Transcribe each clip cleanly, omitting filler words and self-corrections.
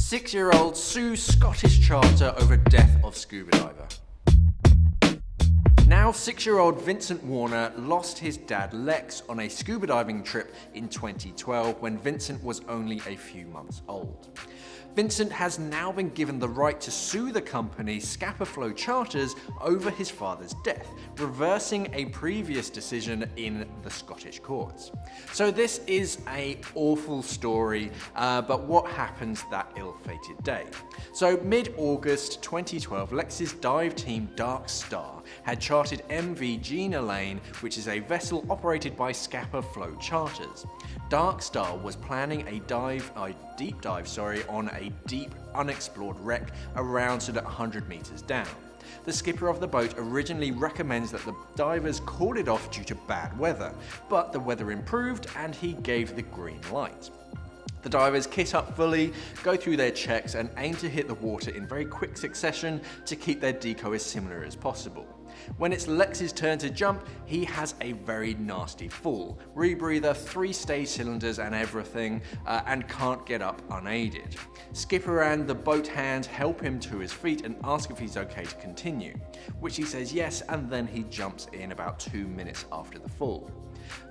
6-year-old sues Scottish charter over death of scuba diver. Now 6-year-old Vincent Warner lost his dad Lex on a scuba diving trip in 2012 when Vincent was only a few months old. Vincent has now been given the right to sue the company Scapa Flow Charters over his father's death, reversing a previous decision in the Scottish courts. So this is an awful story, but what happens that ill-fated day? So mid-August 2012, Lex's dive team Dark Star had chartered MV Jean Elaine, which is a vessel operated by Scapa Flow Charters. Dark Star was planning a deep dive on a deep unexplored wreck around 100 meters down. The skipper of the boat originally recommends that the divers call it off due to bad weather, but the weather improved and he gave the green light. The divers kit up fully, go through their checks and aim to hit the water in very quick succession to keep their deco as similar as possible. When it's Lex's turn to jump, he has a very nasty fall. Rebreather, 3 stage cylinders and everything, and can't get up unaided. Skipper and the boat hand help him to his feet and ask if he's okay to continue, which he says yes, and then he jumps in about 2 minutes after the fall.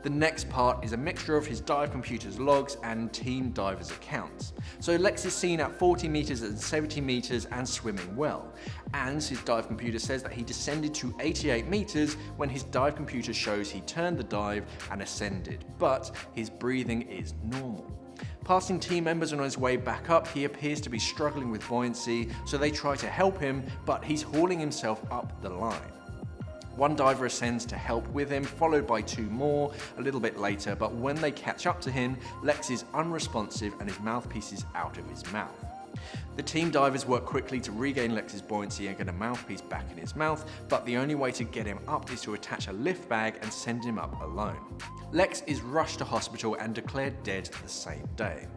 The next part is a mixture of his dive computer's logs and team divers' accounts. So Lex is seen at 40 meters and 70 meters and swimming well. And his dive computer says that he descended to 88 meters when his dive computer shows he turned the dive and ascended, but his breathing is normal. Passing team members on his way back up, he appears to be struggling with buoyancy, so they try to help him, but he's hauling himself up the line. One diver ascends to help with him, followed by 2 more a little bit later, but when they catch up to him, Lex is unresponsive and his mouthpiece is out of his mouth. The team divers work quickly to regain Lex's buoyancy and get a mouthpiece back in his mouth, but the only way to get him up is to attach a lift bag and send him up alone. Lex is rushed to hospital and declared dead the same day.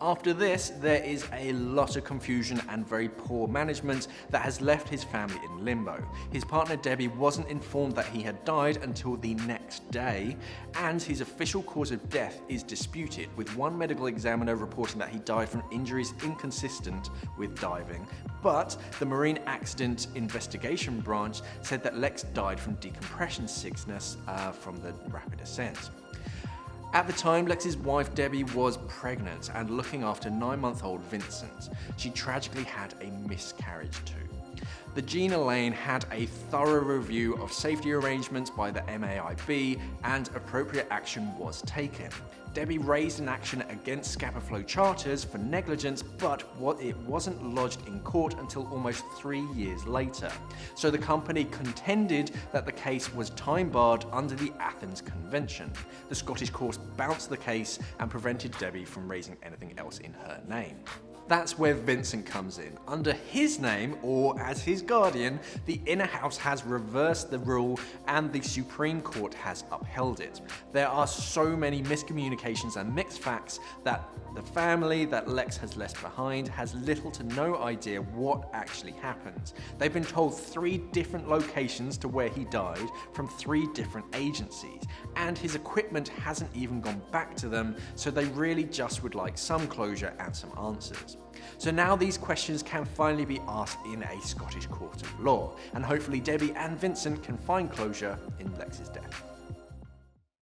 After this, there is a lot of confusion and very poor management that has left his family in limbo. His partner Debbie wasn't informed that he had died until the next day, and his official cause of death is disputed, with one medical examiner reporting that he died from injuries inconsistent with diving, but the Marine Accident Investigation Branch said that Lex died from decompression sickness from the rapid ascent. At the time, Lex's wife Debbie was pregnant and looking after 9-month-old Vincent. She tragically had a miscarriage too. The Jean Elaine had a thorough review of safety arrangements by the MAIB and appropriate action was taken. Debbie raised an action against Scapa Flow Charters for negligence, but it wasn't lodged in court until almost 3 years later. So the company contended that the case was time-barred under the Athens Convention. The Scottish courts bounced the case and prevented Debbie from raising anything else in her name. That's where Vincent comes in. Under his name, or as his guardian, the Inner House has reversed the rule and the Supreme Court has upheld it. There are so many miscommunications and mixed facts that the family that Lex has left behind has little to no idea what actually happened. They've been told 3 different locations to where he died from 3 different agencies, and his equipment hasn't even gone back to them, so they really just would like some closure and some answers. So now these questions can finally be asked in a Scottish court of law, and hopefully Debbie and Vincent can find closure in Lex's death.